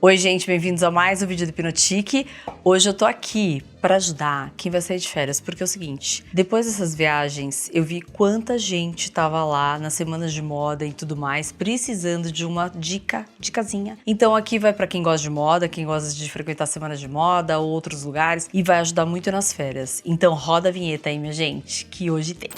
Oi gente, bem-vindos a mais um vídeo do Hipnotique. Hoje eu tô aqui para ajudar quem vai sair de férias, porque é o seguinte, depois dessas viagens eu vi quanta gente tava lá nas semanas de moda e tudo mais, precisando de uma dicasinha. Então aqui vai para quem gosta de moda, quem gosta de frequentar semanas de moda ou outros lugares e vai ajudar muito nas férias. Então roda a vinheta aí, minha gente, que hoje tem.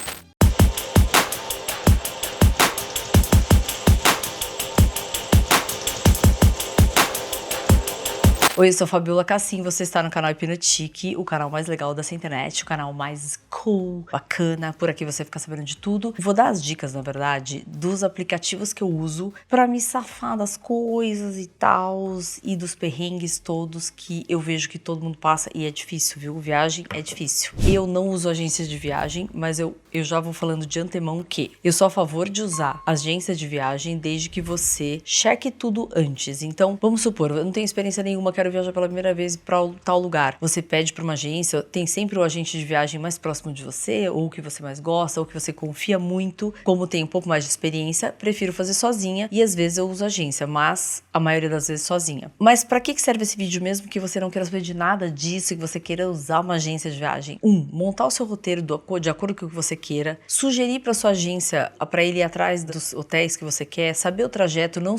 Oi, eu sou a Fabiola Cassim, você está no canal Hipnotique, o canal mais legal dessa internet, o canal mais cool, bacana, por aqui você fica sabendo de tudo. Vou dar as dicas, na verdade, dos aplicativos que eu uso pra me safar das coisas e tal, e dos perrengues todos que eu vejo que todo mundo passa, e é difícil, viu? Viagem é difícil. Eu não uso agências de viagem, mas eu já vou falando de antemão que eu sou a favor de usar agências de viagem desde que você cheque tudo antes. Então, vamos supor, eu não tenho experiência nenhuma, quero viajar pela primeira vez para tal lugar. Você pede para uma agência, tem sempre o agente de viagem mais próximo de você, ou que você mais gosta, ou que você confia muito. Como tem um pouco mais de experiência, prefiro fazer sozinha e às vezes eu uso agência, mas a maioria das vezes sozinha. Mas para que serve esse vídeo mesmo que você não queira saber de nada disso e que você queira usar uma agência de viagem? Montar o seu roteiro de acordo com o que você queira, sugerir para sua agência para ele ir atrás dos hotéis que você quer, saber o trajeto, não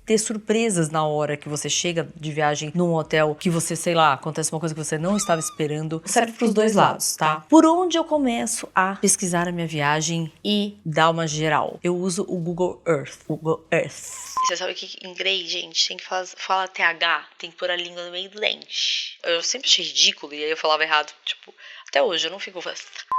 ter surpresas na hora que você chega de viagem num hotel que você, sei lá, acontece uma coisa que você não estava esperando. Serve para os dois lados, tá? Por onde eu começo a pesquisar a minha viagem e dar uma geral? Eu uso o Google Earth. Google Earth. Você sabe que em inglês, gente, tem que falar TH, tem que pôr a língua no meio do dente. Eu sempre achei ridículo e aí eu falava errado, tipo, até hoje eu não fico...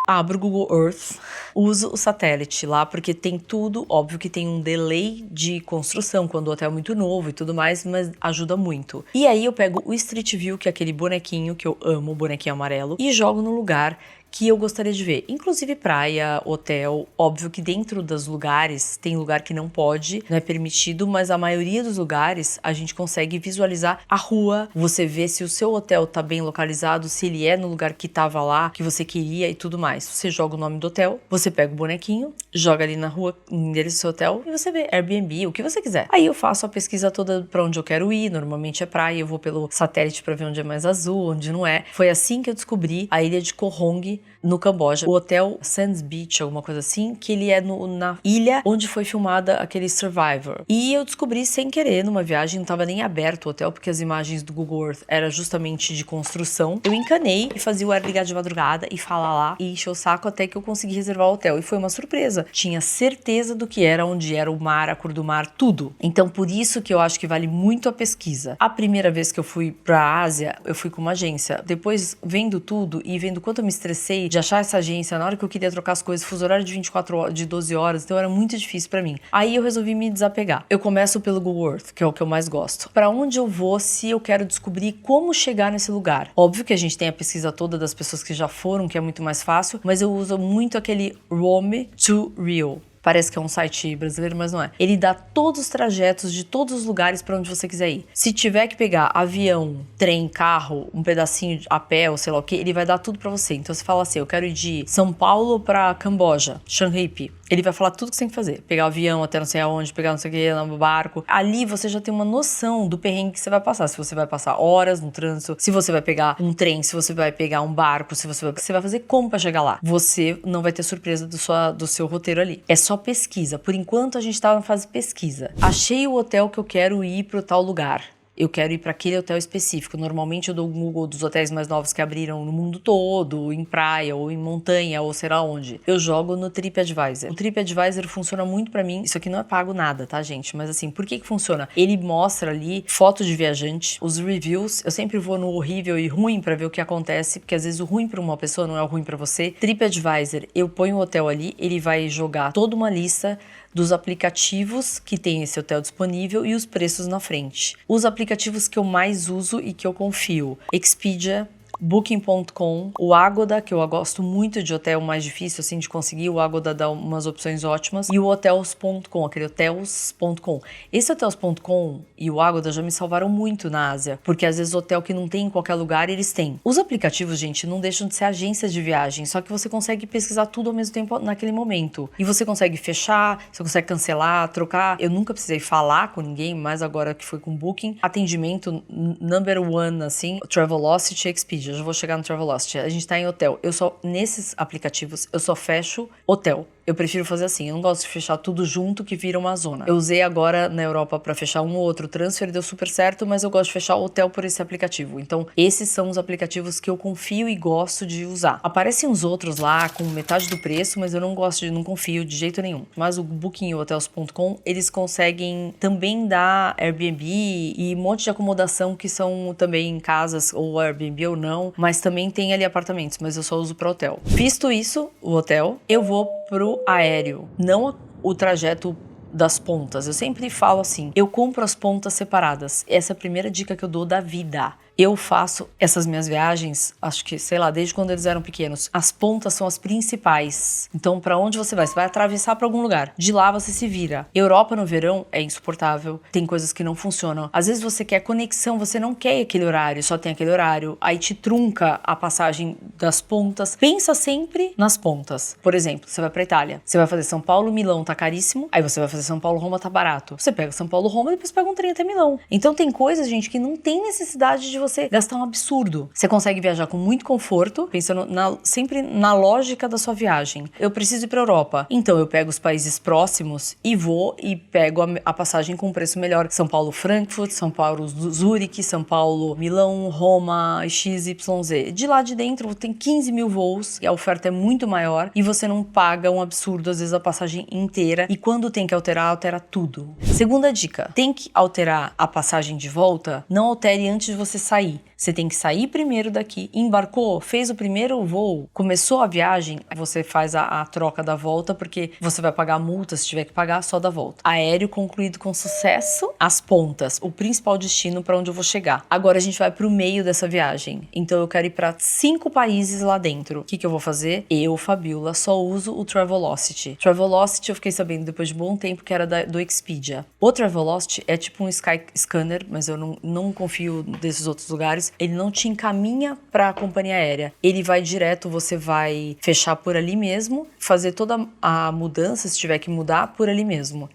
Abro o Google Earth, uso o satélite lá, porque tem tudo, óbvio que tem um delay de construção, quando o hotel é muito novo e tudo mais, mas ajuda muito. E aí eu pego o Street View, que é aquele bonequinho que eu amo, o bonequinho amarelo, e jogo no lugar que eu gostaria de ver. Inclusive praia, hotel, óbvio que dentro dos lugares, tem lugar que não pode, não é permitido, mas a maioria dos lugares a gente consegue visualizar a rua, você vê se o seu hotel tá bem localizado, se ele é no lugar que tava lá, que você queria e tudo mais. Você joga o nome do hotel, você pega o bonequinho, joga ali na rua, endereço do seu hotel, e você vê Airbnb, o que você quiser. Aí eu faço a pesquisa toda pra onde eu quero ir, normalmente é praia, eu vou pelo satélite pra ver onde é mais azul, onde não é. Foi assim que eu descobri a ilha de Koh Rong, no Camboja, o hotel Sands Beach, alguma coisa assim, que ele é na ilha onde foi filmada aquele Survivor. E eu descobri sem querer, numa viagem, não tava nem aberto o hotel, porque as imagens do Google Earth era justamente de construção. Eu encanei e fazia o ar ligar de madrugada e falar lá e encher o saco até que eu consegui reservar o hotel. E foi uma surpresa. Tinha certeza do que era, onde era o mar, a cor do mar, tudo. Então, por isso que eu acho que vale muito a pesquisa. A primeira vez que eu fui pra Ásia, eu fui com uma agência. Depois, vendo tudo e vendo quanto eu me estressei de achar essa agência na hora que eu queria trocar as coisas, fuso horário de 24 horas, de 12 horas, então era muito difícil pra mim. Aí eu resolvi me desapegar. Eu começo pelo Google Earth, que é o que eu mais gosto. Pra onde eu vou se eu quero descobrir como chegar nesse lugar? Óbvio que a gente tem a pesquisa toda das pessoas que já foram, que é muito mais fácil, mas eu uso muito aquele Rome to Rio. Parece que é um site brasileiro, mas não é. Ele dá todos os trajetos de todos os lugares para onde você quiser ir. Se tiver que pegar avião, trem, carro, um pedacinho a pé ou sei lá o que, ele vai dar tudo para você. Então você fala assim, eu quero ir de São Paulo para Camboja, Siem. Ele vai falar tudo que você tem que fazer. Pegar o avião até não sei aonde, pegar não sei o que, no barco. Ali você já tem uma noção do perrengue que você vai passar. Se você vai passar horas no trânsito, se você vai pegar um trem, se você vai pegar um barco, se você vai fazer como para chegar lá. Você não vai ter surpresa do seu roteiro ali. É só pesquisa. Por enquanto a gente tá na fase pesquisa. Achei o hotel que eu quero ir pro tal lugar. Eu quero ir para aquele hotel específico. Normalmente eu dou um Google dos hotéis mais novos que abriram no mundo todo, em praia ou em montanha ou sei lá onde. Eu jogo no TripAdvisor. O TripAdvisor funciona muito para mim. Isso aqui não é pago nada, tá, gente? Mas assim, por que funciona? Ele mostra ali fotos de viajante, os reviews. Eu sempre vou no horrível e ruim para ver o que acontece, porque às vezes o ruim para uma pessoa não é o ruim para você. TripAdvisor, eu ponho o hotel ali, ele vai jogar toda uma lista dos aplicativos que tem esse hotel disponível e os preços na frente. Os aplicativos que eu mais uso e que eu confio: Expedia, Booking.com, o Agoda, que eu gosto muito de hotel mais difícil, assim, de conseguir. O Agoda dá umas opções ótimas. E o Hotels.com, aquele Hotels.com. Esse Hotels.com e o Agoda já me salvaram muito na Ásia, porque às vezes hotel que não tem em qualquer lugar, eles têm. Os aplicativos, gente, não deixam de ser agências de viagem, só que você consegue pesquisar tudo ao mesmo tempo naquele momento. E você consegue fechar, você consegue cancelar, trocar. Eu nunca precisei falar com ninguém, mas agora que foi com Booking, atendimento number one, assim, Travelocity e Expedia. Eu já vou chegar no Travelocity. A gente tá em hotel. Nesses aplicativos, eu só fecho hotel. Eu prefiro fazer assim, eu não gosto de fechar tudo junto que vira uma zona. Eu usei agora na Europa pra fechar um ou outro transfer, deu super certo, mas eu gosto de fechar hotel por esse aplicativo. Então, esses são os aplicativos que eu confio e gosto de usar. Aparecem uns outros lá com metade do preço, mas eu não confio de jeito nenhum. Mas o Booking e o Hotels.com, eles conseguem também dar Airbnb e um monte de acomodação que são também casas ou Airbnb ou não, mas também tem ali apartamentos, mas eu só uso para hotel. Visto isso, o hotel, eu vou pro aéreo, não o trajeto das pontas. Eu sempre falo assim, eu compro as pontas separadas. Essa é a primeira dica que eu dou da vida. Eu faço essas minhas viagens, acho que, sei lá, desde quando eles eram pequenos. As pontas são as principais. Então, pra onde você vai? Você vai atravessar pra algum lugar. De lá você se vira. Europa no verão é insuportável. Tem coisas que não funcionam. Às vezes você quer conexão, você não quer aquele horário, só tem aquele horário. Aí te trunca a passagem das pontas. Pensa sempre nas pontas. Por exemplo, você vai pra Itália. Você vai fazer São Paulo-Milão, tá caríssimo. Aí você vai fazer São Paulo-Roma, tá barato. Você pega São Paulo-Roma e depois pega um trem até Milão. Então tem coisas, gente, que não tem necessidade de você gastar um absurdo. Você consegue viajar com muito conforto, pensando sempre na lógica da sua viagem. Eu preciso ir pra Europa. Então eu pego os países próximos e vou e pego a passagem com um preço melhor. São Paulo-Frankfurt, São Paulo-Zurique, São Paulo-Milão, Roma, XYZ. De lá de dentro tem 15 mil voos e a oferta é muito maior e você não paga um absurdo, às vezes a passagem inteira. E quando tem que alterar, altera tudo. Segunda dica, tem que alterar a passagem de volta, não altere antes de você sair. Você tem que sair primeiro daqui, embarcou, fez o primeiro voo, começou a viagem, você faz a troca da volta, porque você vai pagar a multa se tiver que pagar só da volta. Aéreo concluído com sucesso, as pontas, o principal destino para onde eu vou chegar. Agora a gente vai pro meio dessa viagem. Então eu quero ir para 5 países lá dentro. O que eu vou fazer? Eu, Fabiola, só uso o Travelocity. Travelocity eu fiquei sabendo depois de um bom tempo que era do Expedia. O Travelocity é tipo um Skyscanner, mas eu não confio desses outros lugares. Ele não te encaminha para a companhia aérea. Ele vai direto, você vai fechar por ali mesmo, fazer toda a mudança, se tiver que mudar, por ali mesmo.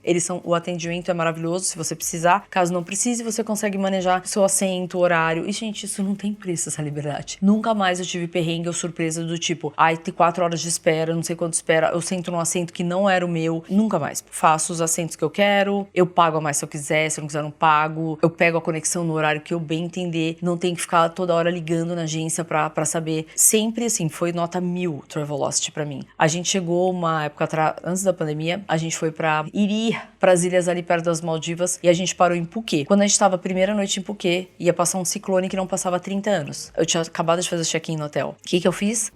O atendimento é maravilhoso, se você precisar. Caso não precise, você consegue manejar seu assento, horário. E, gente, isso não tem preço, essa liberdade. Nunca mais eu tive perrengue ou surpresa do tipo, tem 4 horas de espera, não sei quanto espera, eu sento num assento que não era o meu. Nunca mais. Faço os assentos que eu quero, eu pago a mais se eu quiser, se eu não quiser, eu não pago. Eu pego a conexão no horário que eu bem entender, não tem que ficar toda hora ligando na agência pra saber. Sempre assim, foi nota 1000 Travelocity pra mim. A gente chegou uma época antes da pandemia, a gente foi ir pras ilhas ali perto das Maldivas e a gente parou em Phuket. Quando a gente tava a primeira noite em Phuket, ia passar um ciclone que não passava há 30 anos. Eu tinha acabado de fazer o check-in no hotel. O que eu fiz?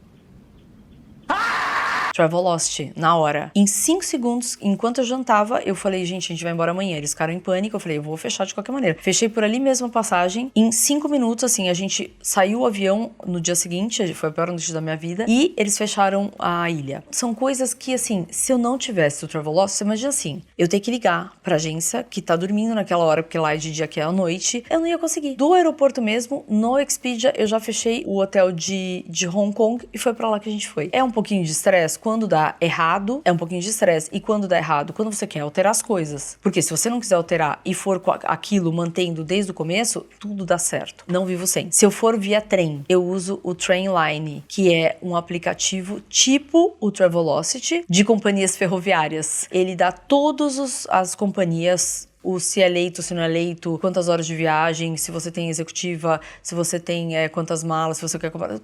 Travelocity, na hora. Em 5 segundos, enquanto eu jantava, eu falei, gente, a gente vai embora amanhã. Eles ficaram em pânico, eu falei, eu vou fechar de qualquer maneira. Fechei por ali mesmo a passagem. Em 5 minutos, assim, a gente saiu o avião no dia seguinte, foi a pior noite da minha vida, e eles fecharam a ilha. São coisas que, assim, se eu não tivesse o Travelocity, você imagina assim, eu ter que ligar pra agência, que tá dormindo naquela hora, porque lá é de dia, que é à noite, eu não ia conseguir. Do aeroporto mesmo, no Expedia, eu já fechei o hotel de Hong Kong e foi pra lá que a gente foi. É um pouquinho de estresse. Quando dá errado, é um pouquinho de estresse. E quando dá errado? Quando você quer alterar as coisas. Porque se você não quiser alterar e for com aquilo mantendo desde o começo, tudo dá certo. Não vivo sem. Se eu for via trem, eu uso o Trainline, que é um aplicativo tipo o Travelocity de companhias ferroviárias. Ele dá todas as companhias, se é leito, se não é leito, quantas horas de viagem, se você tem executiva, se você tem quantas malas, se você quer comprar,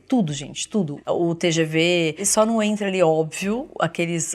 tudo, gente, tudo. O TGV, só não entra ali, óbvio,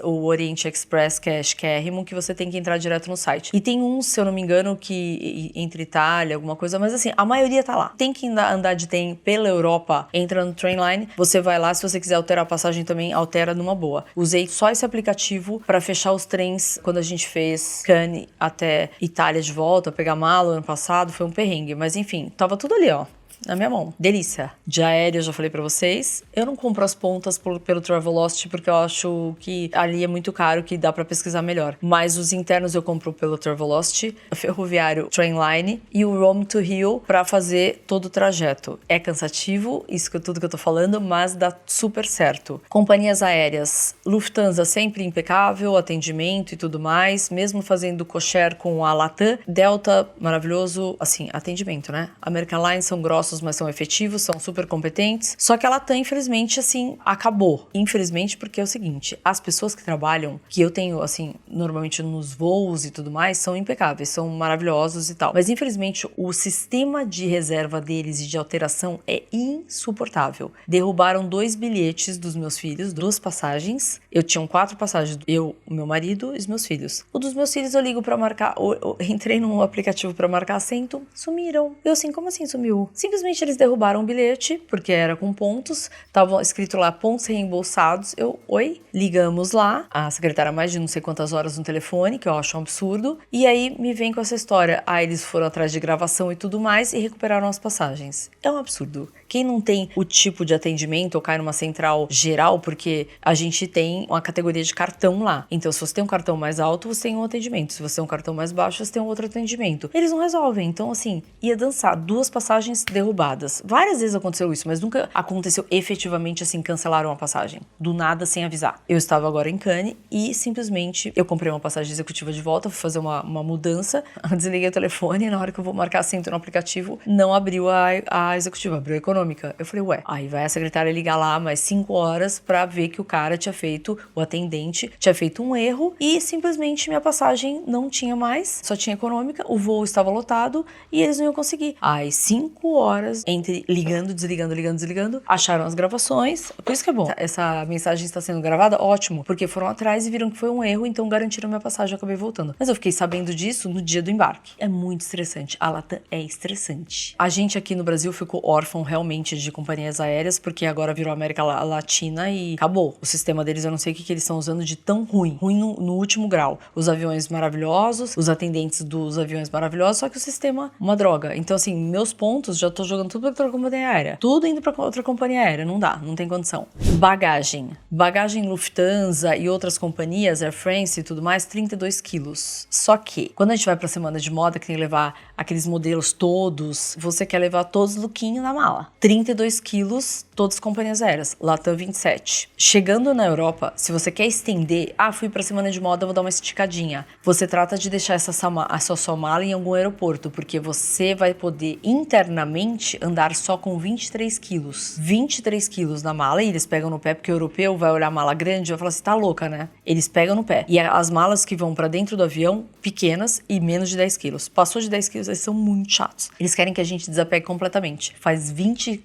o Oriente Express, que é chiquérrimo, que você tem que entrar direto no site. E tem uns, se eu não me engano, que entre Itália, alguma coisa, mas assim, a maioria tá lá. Tem que andar de trem pela Europa, entra no Trainline, você vai lá, se você quiser alterar a passagem também, altera numa boa. Usei só esse aplicativo pra fechar os trens quando a gente fez Cannes até Itália de volta, pegar mala ano passado, foi um perrengue, mas enfim, tava tudo ali, ó. na minha mão. Delícia. De aéreo, eu já falei pra vocês. Eu não compro as pontas pelo Travelocity porque eu acho que ali é muito caro, que dá pra pesquisar melhor. Mas os internos eu compro pelo Travelocity, o ferroviário Trainline e o Rome to Rio pra fazer todo o trajeto. É cansativo, isso que tudo que eu tô falando, mas dá super certo. Companhias aéreas, Lufthansa sempre impecável, atendimento e tudo mais, mesmo fazendo kosher com a Latam. Delta, maravilhoso, assim, atendimento, né? American Airlines são grossos, mas são efetivos, são super competentes. Só que a Latam, infelizmente, assim, acabou. Infelizmente, porque é o seguinte, as pessoas que trabalham, que eu tenho, assim, normalmente nos voos e tudo mais, são impecáveis, são maravilhosos e tal. Mas, infelizmente, o sistema de reserva deles e de alteração é insuportável. Derrubaram 2 bilhetes dos meus filhos, 2 passagens. Eu tinha 4 passagens, eu, o meu marido e os meus filhos. O dos meus filhos eu ligo pra marcar, eu entrei num aplicativo pra marcar assento, sumiram. Eu assim, como assim sumiu? Simplesmente eles derrubaram o bilhete, porque era com pontos, tava escrito lá pontos reembolsados. Eu, oi? Ligamos lá, a secretária mais de não sei quantas horas no telefone, que eu acho um absurdo, e aí me vem com essa história. Ah, eles foram atrás de gravação e tudo mais e recuperaram as passagens. É um absurdo. Quem não tem o tipo de atendimento ou cai numa central geral, porque a gente tem uma categoria de cartão lá. Então, se você tem um cartão mais alto, você tem um atendimento. Se você tem um cartão mais baixo, você tem um outro atendimento. Eles não resolvem. Então, assim, ia dançar. 2 passagens derrubadas. Várias vezes aconteceu isso, mas nunca aconteceu efetivamente assim, cancelaram a passagem. Do nada, sem avisar. Eu estava agora em Cannes e simplesmente eu comprei uma passagem executiva de volta, fui fazer uma mudança, desliguei o telefone e na hora que eu vou marcar assento no aplicativo, não abriu a executiva, abriu a econômica. Eu falei, ué, aí vai a secretária ligar lá mais 5 horas pra ver que o cara tinha feito, o atendente tinha feito um erro e simplesmente minha passagem não tinha mais, só tinha econômica, o voo estava lotado e eles não iam conseguir. Aí 5 horas entre ligando, desligando, acharam as gravações, por isso que é bom. Essa mensagem está sendo gravada, ótimo, porque foram atrás e viram que foi um erro, então garantiram minha passagem, eu acabei voltando. Mas eu fiquei sabendo disso no dia do embarque. É muito estressante, a Latam é estressante. A gente aqui no Brasil ficou órfão realmente de companhias aéreas, porque agora virou América Latina e acabou. O sistema deles, eu não sei o que eles estão usando de tão ruim. Ruim no último grau. Os aviões maravilhosos, os atendentes dos aviões maravilhosos, só que o sistema, uma droga. Então, assim, meus pontos, já tô jogando tudo pra outra companhia aérea. Tudo indo pra outra companhia aérea. Não dá, não tem condição. Bagagem. Bagagem Lufthansa e outras companhias, Air France e tudo mais, 32 quilos. Só que, quando a gente vai pra semana de moda, que tem que levar aqueles modelos todos, você quer levar todos os lookinhos na mala. 32 quilos, todas as companhias aéreas. Latam 27. Chegando na Europa, se você quer estender, fui pra semana de moda, vou dar uma esticadinha. Você trata de deixar a sua mala em algum aeroporto, porque você vai poder internamente andar só com 23 quilos. 23 quilos na mala e eles pegam no pé, porque o europeu vai olhar a mala grande e vai falar assim, tá louca, né? Eles pegam no pé. E as malas que vão pra dentro do avião, pequenas e menos de 10 quilos. Passou de 10 quilos, eles são muito chatos. Eles querem que a gente desapegue completamente. Faz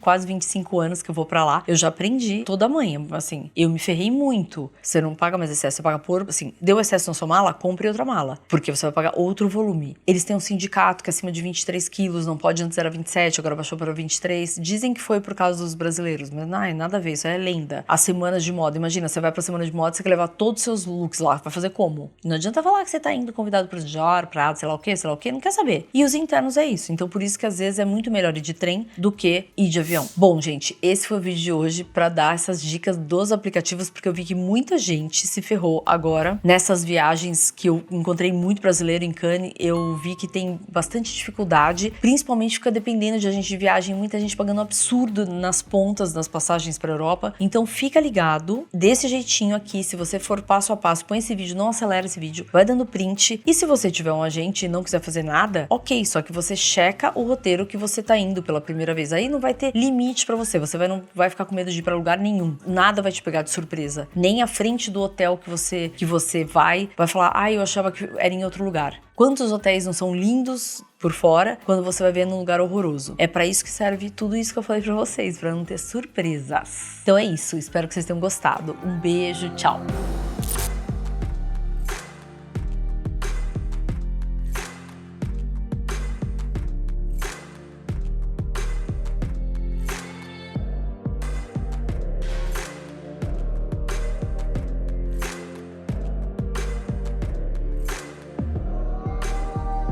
quase 25 anos que eu vou pra lá, eu já aprendi toda manhã, assim, eu me ferrei muito. Você não paga mais excesso, você paga por, assim, deu excesso na sua mala, compre outra mala, porque você vai pagar outro volume. Eles têm um sindicato que é acima de 23 quilos, não pode, antes era 27, agora baixou para 23. Dizem que foi por causa dos brasileiros, mas não, nada a ver, isso é lenda. As semanas de moda, imagina, você vai pra semana de moda, você quer levar todos os seus looks lá, vai fazer como? Não adianta falar que você tá indo convidado pro Dior, Prada, sei lá o que, não quer saber. E os internos é isso, então por isso que às vezes é muito melhor ir de trem do que ir de avião. Bom, gente, esse foi o vídeo de hoje pra dar essas dicas dos aplicativos, porque eu vi que muita gente se ferrou agora nessas viagens que eu encontrei muito brasileiro em Cannes. Eu vi que tem bastante dificuldade, principalmente fica dependendo de agente de viagem, muita gente pagando um absurdo nas pontas das passagens pra Europa. Então fica ligado, desse jeitinho aqui, se você for passo a passo, põe esse vídeo, não acelera esse vídeo, vai dando print, e se você tiver um agente e não quiser fazer nada, ok, só que você checa o roteiro que você tá indo pela primeira vez, aí não vai ter limite pra você não vai ficar com medo de ir pra lugar nenhum, nada vai te pegar de surpresa, nem a frente do hotel que você vai falar, eu achava que era em outro lugar. Quantos hotéis não são lindos por fora quando você vai ver num lugar horroroso? É pra isso que serve tudo isso que eu falei pra vocês, pra não ter surpresas. Então é isso, espero que vocês tenham gostado. Um beijo, tchau!